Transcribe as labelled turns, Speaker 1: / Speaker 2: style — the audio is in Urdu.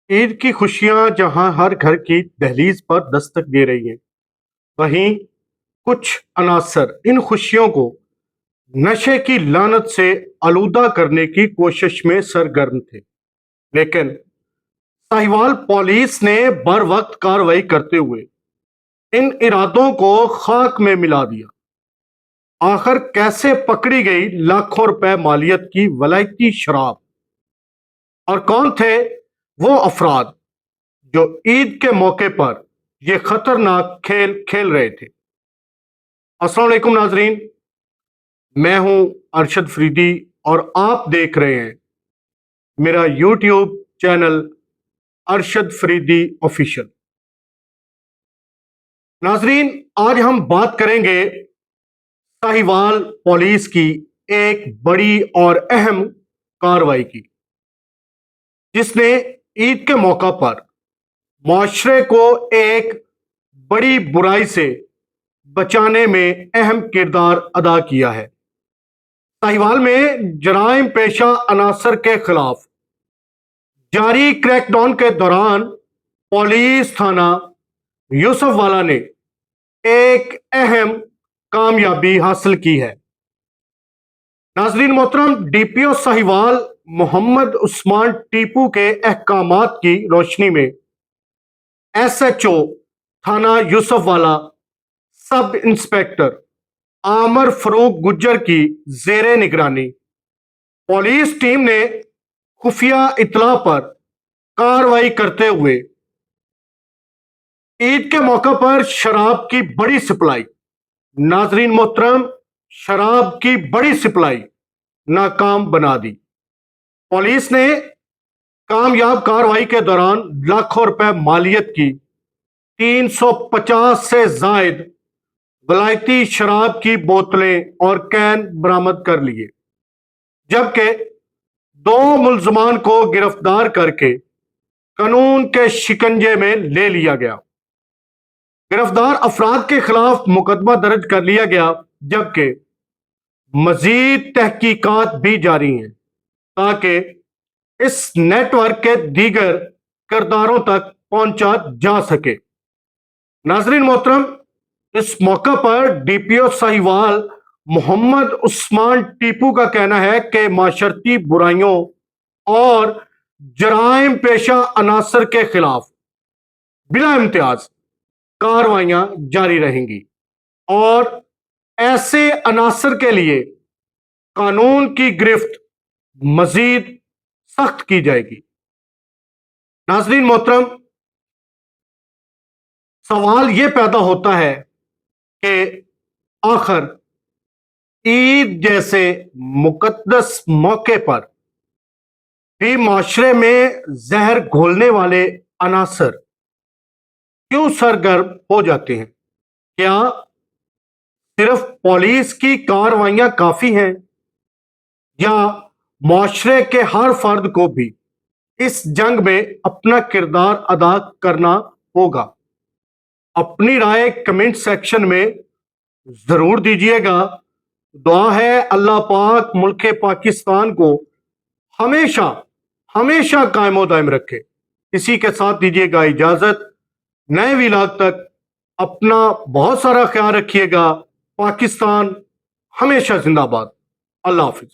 Speaker 1: عید کی خوشیاں جہاں ہر گھر کی دہلیز پر دستک دے رہی ہیں، وہیں کچھ عناصر ان خوشیوں کو نشے کی لعنت سے آلودہ کرنے کی کوشش میں سرگرم تھے، لیکن ساہیوال پولیس نے بر وقت کارروائی کرتے ہوئے ان ارادوں کو خاک میں ملا دیا۔ آخر کیسے پکڑی گئی لاکھوں روپے مالیت کی ولائتی شراب، اور کون تھے وہ افراد جو عید کے موقع پر یہ خطرناک کھیل کھیل رہے تھے؟ السلام علیکم ناظرین، میں ہوں ارشد فریدی اور آپ دیکھ رہے ہیں میرا YouTube channel Arshad Faridi official. ناظرین، آج ہم بات کریں گے ساہیوال پولیس کی ایک بڑی اور اہم کارروائی کی، جس نے عید کے موقع پر معاشرے کو ایک بڑی برائی سے بچانے میں اہم کردار ادا کیا ہے۔ ساہیوال میں جرائم پیشہ عناصر کے خلاف جاری کریک ڈاؤن کے دوران پولیس تھانہ یوسف والا نے ایک اہم کامیابی حاصل کی ہے۔ ناظرین محترم، ڈی پی او ساہیوال محمد عثمان ٹیپو کے احکامات کی روشنی میں ایس ایچ او تھانہ یوسف والا سب انسپیکٹر عامر فروغ گجر کی زیر نگرانی پولیس ٹیم نے خفیہ اطلاع پر کارروائی کرتے ہوئے عید کے موقع پر شراب کی بڑی سپلائی، ناظرین محترم، شراب کی بڑی سپلائی ناکام بنا دی۔ پولیس نے کامیاب کارروائی کے دوران لاکھوں روپے مالیت کی 350 سے زائد ولائتی شراب کی بوتلیں اور کین برآمد کر لیے، جبکہ 2 ملزمان کو گرفتار کر کے قانون کے شکنجے میں لے لیا گیا۔ گرفتار افراد کے خلاف مقدمہ درج کر لیا گیا، جبکہ مزید تحقیقات بھی جاری ہیں تاکہ اس نیٹ ورک کے دیگر کرداروں تک پہنچا جا سکے۔ ناظرین محترم، اس موقع پر ڈی پی او ساہیوال محمد عثمان ٹیپو کا کہنا ہے کہ معاشرتی برائیوں اور جرائم پیشہ عناصر کے خلاف بلا امتیاز کارروائیاں جاری رہیں گی اور ایسے عناصر کے لیے قانون کی گرفت مزید سخت کی جائے گی۔ ناظرین محترم، سوال یہ پیدا ہوتا ہے کہ آخر عید جیسے مقدس موقع پر بھی معاشرے میں زہر گھولنے والے عناصر کیوں سرگرم ہو جاتے ہیں؟ کیا صرف پولیس کی کارروائیاں کافی ہیں، یا معاشرے کے ہر فرد کو بھی اس جنگ میں اپنا کردار ادا کرنا ہوگا؟ اپنی رائے کمنٹ سیکشن میں ضرور دیجیے گا۔ دعا ہے اللہ پاک ملک پاکستان کو ہمیشہ ہمیشہ قائم و دائم رکھے۔ اسی کے ساتھ دیجیے گا اجازت، نئے ویلاگ تک اپنا بہت سارا خیال رکھیے گا۔ پاکستان ہمیشہ زندہ باد۔ اللہ حافظ۔